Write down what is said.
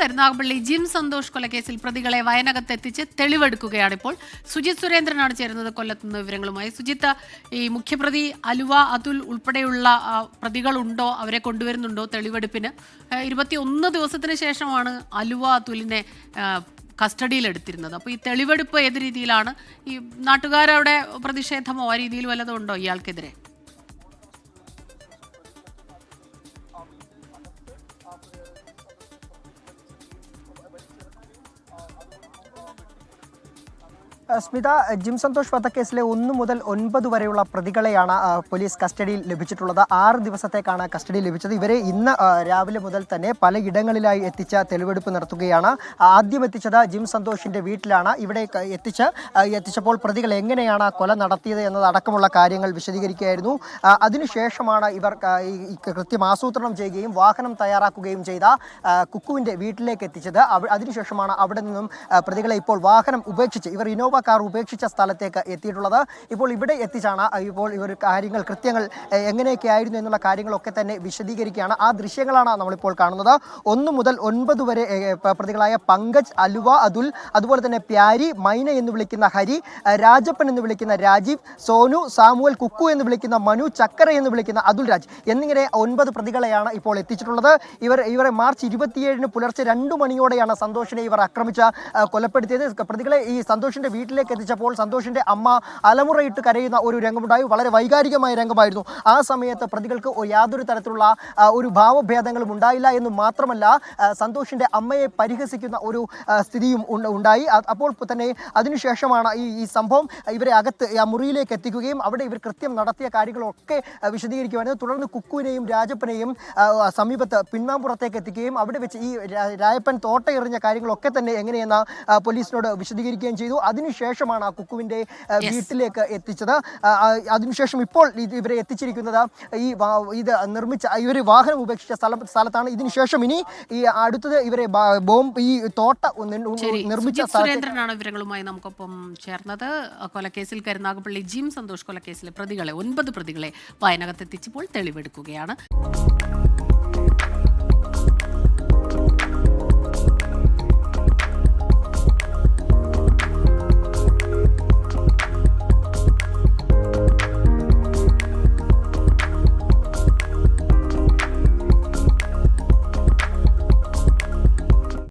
Karunagappally gym Santhosh കൊലക്കേസിൽ പ്രതികളെ വയനകത്തെത്തിച്ച് തെളിവെടുക്കുകയാണ് ഇപ്പോൾ. സുജിത് സുരേന്ദ്രനാണ് ചേരുന്നത് കൊല്ലത്തുനിന്ന് വിവരങ്ങളുമായി. സുജിത്ത്, ഈ മുഖ്യപ്രതി അലുവ അതുൽ ഉൾപ്പെടെയുള്ള പ്രതികളുണ്ടോ, അവരെ കൊണ്ടുവരുന്നുണ്ടോ തെളിവെടുപ്പിന്? 21 ദിവസത്തിന് ശേഷമാണ് അലുവ അതുലിനെ കസ്റ്റഡിയിലെടുത്തിരുന്നത്. അപ്പോൾ ഈ തെളിവെടുപ്പ് ഏത് രീതിയിലാണ്? ഈ നാട്ടുകാരവിടെ പ്രതിഷേധമോ ആ രീതിയിൽ വല്ലതും ഉണ്ടോ ഇയാൾക്കെതിരെ? സ്മിത, ജിം സന്തോഷ് വധക്കേസിലെ 1 മുതൽ 9 വരെയുള്ള പ്രതികളെയാണ് പോലീസ് കസ്റ്റഡിയിൽ ലഭിച്ചിട്ടുള്ളത്. 6 ദിവസത്തേക്കാണ് കസ്റ്റഡിയിൽ ലഭിച്ചത്. ഇവരെ ഇന്ന് രാവിലെ മുതൽ തന്നെ പലയിടങ്ങളിലായി എത്തിച്ച തെളിവെടുപ്പ് നടത്തുകയാണ്. ആദ്യം എത്തിച്ചത് ജിം സന്തോഷിന്റെ വീട്ടിലാണ്. ഇവിടെ എത്തിച്ചപ്പോൾ പ്രതികൾ എങ്ങനെയാണ് കൊല നടത്തിയത് എന്നതടക്കമുള്ള കാര്യങ്ങൾ വിശദീകരിക്കുകയായിരുന്നു. അതിനുശേഷമാണ് ഇവർ കൃത്യം ആസൂത്രണം ചെയ്യുകയും വാഹനം തയ്യാറാക്കുകയും ചെയ്ത കുക്കുവിന്റെ വീട്ടിലേക്ക് എത്തിച്ചത്. അതിനുശേഷമാണ് അവിടെ നിന്നും പ്രതികളെ ഇപ്പോൾ വാഹനം ഉപേക്ഷിച്ച് ഇവർ ഇനോവ കാർ ഉപേക്ഷിച്ച സ്ഥലത്തേക്ക് എത്തിയിട്ടുള്ളത്. ഇപ്പോൾ ഇവിടെ എത്തിച്ചാണ് ഇപ്പോൾ ഇവർ കൃത്യങ്ങൾ എങ്ങനെയൊക്കെയായിരുന്നു എന്നുള്ള കാര്യങ്ങളൊക്കെ തന്നെ വിശദീകരിക്കുകയാണ്. ആ ദൃശ്യങ്ങളാണ് നമ്മളിപ്പോൾ കാണുന്നത്. 1 മുതൽ 9 വരെ പ്രതികളായ പങ്കജ്, അലുവ അതുൽ, അതുപോലെ തന്നെ പ്യാരി, മൈന എന്ന് വിളിക്കുന്ന ഹരി, രാജപ്പൻ എന്ന് വിളിക്കുന്ന രാജീവ്, സോനു, സാമുവൽ, കുക്കു എന്ന് വിളിക്കുന്ന മനു, ചക്കര എന്ന് വിളിക്കുന്ന അതുൽ രാജ് എന്നിങ്ങനെ 9 പ്രതികളെയാണ് ഇപ്പോൾ എത്തിച്ചിട്ടുള്ളത്. ഇവരെ മാർച്ച് 27 പുലർച്ചെ 2 മണിയോടെയാണ് സന്തോഷിനെ ഇവർ ആക്രമിച്ച് കൊലപ്പെടുത്തിയത്. പ്രതികളെ ഈ സന്തോഷിന്റെ വീട്ടിലേക്ക് എത്തിച്ചപ്പോൾ സന്തോഷിന്റെ അമ്മ അലമുറയിട്ട് കരയുന്ന ഒരു രംഗമുണ്ടായി. വളരെ വൈകാരികമായ രംഗമായിരുന്നു. ആ സമയത്ത് പ്രതികൾക്ക് യാതൊരു തരത്തിലുള്ള ഒരു ഭാവഭേദങ്ങളും ഉണ്ടായില്ല എന്ന് മാത്രമല്ല, സന്തോഷിന്റെ അമ്മയെ പരിഹസിക്കുന്ന ഒരു സ്ഥിതിയും ഉണ്ടായി. അപ്പോൾ തന്നെ അതിനുശേഷമാണ് ഈ സംഭവം ഇവരെ അകത്ത് ആ മുറിയിലേക്ക് എത്തിക്കുകയും അവിടെ ഇവർ കൃത്യം നടത്തിയ കാര്യങ്ങളൊക്കെ വിശദീകരിക്കുവാനും തുടർന്ന് കുക്കുവിനെയും രാജപ്പനെയും സമീപത്ത് പിന്നാമ്പുറത്തേക്ക് എത്തിക്കുകയും അവിടെ വെച്ച് ഈ രായപ്പൻ തോട്ടയെറിഞ്ഞ കാര്യങ്ങളൊക്കെ തന്നെ എങ്ങനെയെന്ന് പോലീസിനോട് വിശദീകരിക്കുകയും ചെയ്തു. അതിനുശേഷമാണ് ആ കുക്കുവിൻ്റെ വീട്ടിലേക്ക് എത്തിച്ചത്. അതിനുശേഷം ഇപ്പോൾ ഇവരെ എത്തിച്ചിരിക്കുന്നത് ഇത് നിർമ്മിച്ച ഇവർ വാഹനം ഉപേക്ഷിച്ച സ്ഥലത്താണ്. ഇതിനുശേഷം ഇനി ഈ അടുത്തത് ഇവരെ ഈ തോട്ട നിർമ്മിച്ച സുരേന്ദ്രനാണ് വിവരങ്ങളുമായി നമുക്കൊപ്പം ചേർന്നത്. കൊലക്കേസിൽ കരുനാഗപ്പള്ളി ജിം സന്തോഷ് കൊലക്കേസിലെ പ്രതികളെ 9 പ്രതികളെ വയനകത്തെത്തിച്ചപ്പോൾ തെളിവെടുക്കുകയാണ്.